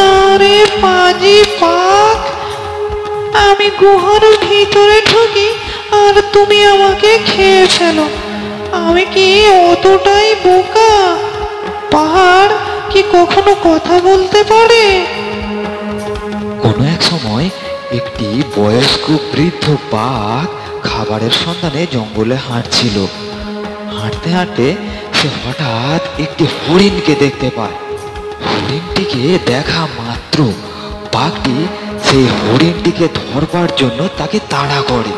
আরে পাজি পাক, আমি গুহার ভিতরে ঢুকি আর তুমি আমাকে খেয়ে ফেলো। আমি কি অতটাই বোকা? পাহাড় কি কখনো কথা বলতে পারে? কোনো এক সময় একটি বয়স্ক বৃদ্ধ বাঘ খাবারের সন্ধানে জঙ্গলে হাঁটছিল। হাঁটতে হাঁটতে সে হঠাৎ একটি হরিণকে দেখতে পায়। হরিণটিকে দেখা মাত্র বাঘটি সেই হরিণটিকে ধরবার জন্য তাকে তাড়া করে।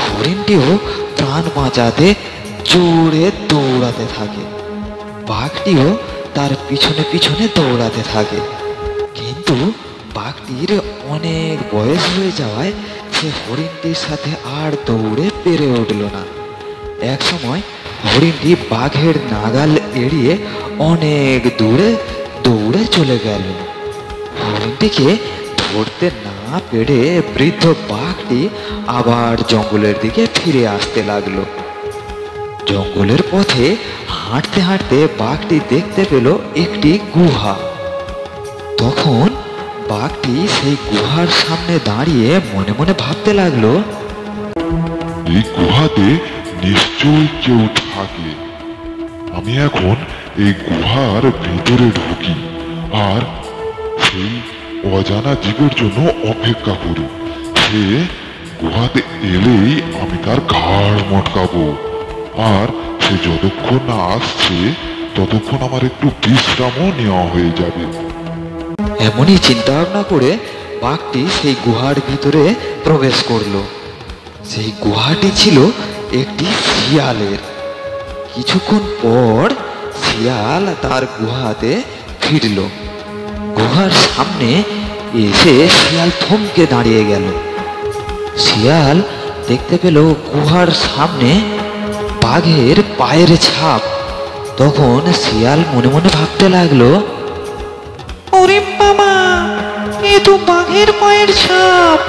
হরিণটিও প্রাণ বাঁচাতে জোরে দৌড়াতে থাকে। বাঘটিও তার পিছনে পিছনে দৌড়াতে থাকে, কিন্তু বাঘটির অনেক বয়স হয়ে যাওয়ায় সে হরিণটির সাথে আর দৌড়ে পেরে উঠল না। এক সময় হরিণটি বাঘের নাগাল এড়িয়ে অনেক দূরে দৌড়ে চলে গেল। হরিণটিকে ধরতে না পেরে বৃদ্ধ বাঘটি আবার জঙ্গলের দিকে ফিরে আসতে লাগলো। জঙ্গলের পথে হাঁটতে হাঁটতে বাঘটি দেখতে পেল একটি গুহা। তখন বাঘটি সেই গুহার সামনে দাঁড়িয়ে মনে মনে ভাবতে লাগলো, এই গুহাতে নিশ্চয়ই কেউ থাকে। আমি এখন এই গুহার ভিতরে ঢুকি আর সেই অজানা জীবের জন্য অপেক্ষা করি। সে গুহাতে এলেই আমি তার ঘাড় মটকাবো, আর সে যতক্ষণ না আসছে ততক্ষণ আমার একটু বিশ্রামও নেওয়া হয়ে যাবে। এমনই চিন্তা ভাবনা করে বাঘটি সেই গুহার ভিতরে প্রবেশ করলো। সেই গুহাটি ছিল একটি শিয়ালের। কিছুক্ষণ পর শিয়াল তার গুহাতে ফিরল। গুহার সামনে এসে শিয়াল থমকে দাঁড়িয়ে গেল। শিয়াল দেখতে পেল গুহার সামনে বাঘের পায়ের ছাপ। তখন শিয়াল মনে মনে ভাবতে লাগলো, ওরে বাবা, এ তো বাঘের পায়ের ছাপ।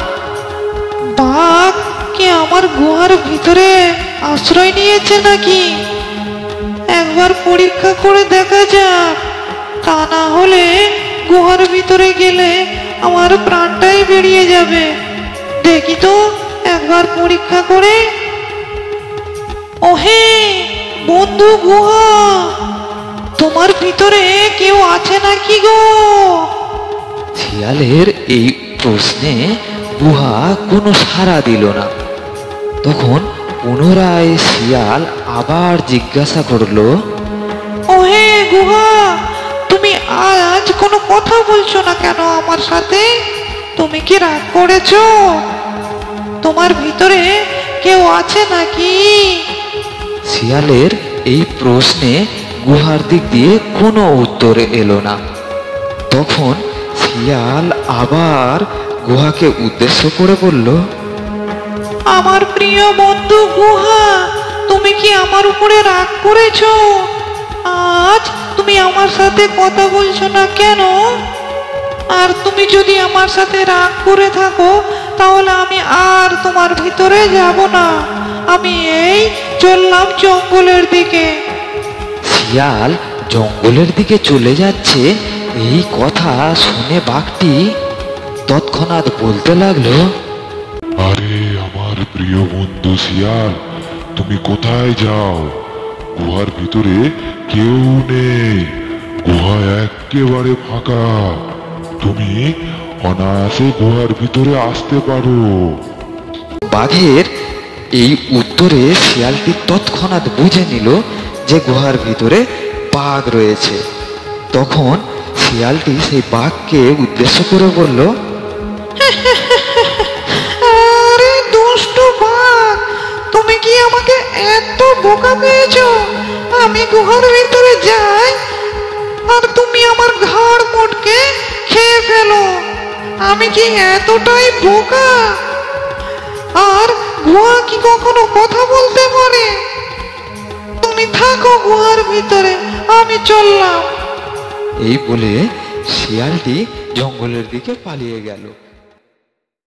বাঘ কি আমার গুহার ভিতরে আশ্রয় নিয়েছে নাকি? একবার পরীক্ষা করে দেখা যাক, তা না হলে গুহার ভিতরে গেলে আমার প্রাণটাই বেরিয়ে যাবে। দেখি তো একবার পরীক্ষা করে। ওহে বন্ধু গুহা, তোমার ভিতরে কেউ আছে নাকি গো? শিয়ালের এই প্রশ্নে গুহা কোনো সাড়া দিল না। তখন পুনরায় শিয়াল আবার জিজ্ঞাসা করলো, ওহে গুহা, তুমি আজ কোনো কথা বলছো না কেন আমার সাথে? তুমি কি রাগ করেছো? তোমার ভিতরে কেউ আছে নাকি? শিয়ালের এই প্রশ্নে গুহার দিক দিয়ে কোনো উত্তর এলো না। তখন শিয়াল আবার গুহাকে উদ্দেশ্য করে বলল, আমার প্রিয় বন্ধু গুহা, তুমি কি আমার উপরে রাগ করেছো? আজ তুমি আমার সাথে কথা বলছো না কেন? আর তুমি যদি আমার সাথে রাগ করে থাকো তাহলে আমি আর তোমার ভিতরে যাব না। আমি এই চললাম জঙ্গলের দিকে। শিয়াল জঙ্গলের দিকে চলে যাচ্ছে এই কথা শুনে বাঘটি তৎক্ষণাৎ বলতে লাগলো, আরে আমার প্রিয় বন্ধু শিয়াল, তুমি কোথায় যাও? গুহার ভিতরে কেউ নেই, গুহা একেবারে ফাঁকা। তুমি অনায়াসে গুহার ভিতরে আসতে পারো। বাঘের এই উত্তরে শিয়ালটি তৎক্ষণাৎ বুঝে নিল যে গুহার ভিতরে বাঘ রয়েছে। তখন শিয়ালটি সেই বাঘকে উদ্দেশ্য করে বলল, আরে দুষ্টু বাঘ, তুমি কি আমাকে এত বোকা পেয়েছো? আমি গুহার ভিতরে যাই আর তুমি আমার ঘাড় মোটকে খেয়ে ফেলো। আমি কি এতটাই বোকা? আর গুহা কি কখনো কথা বলতে পারে? তুমি থাকো গুহার ভিতরে, আমি চললাম। এই বলে শিয়ালটি জঙ্গলের দিকে পালিয়ে গেল।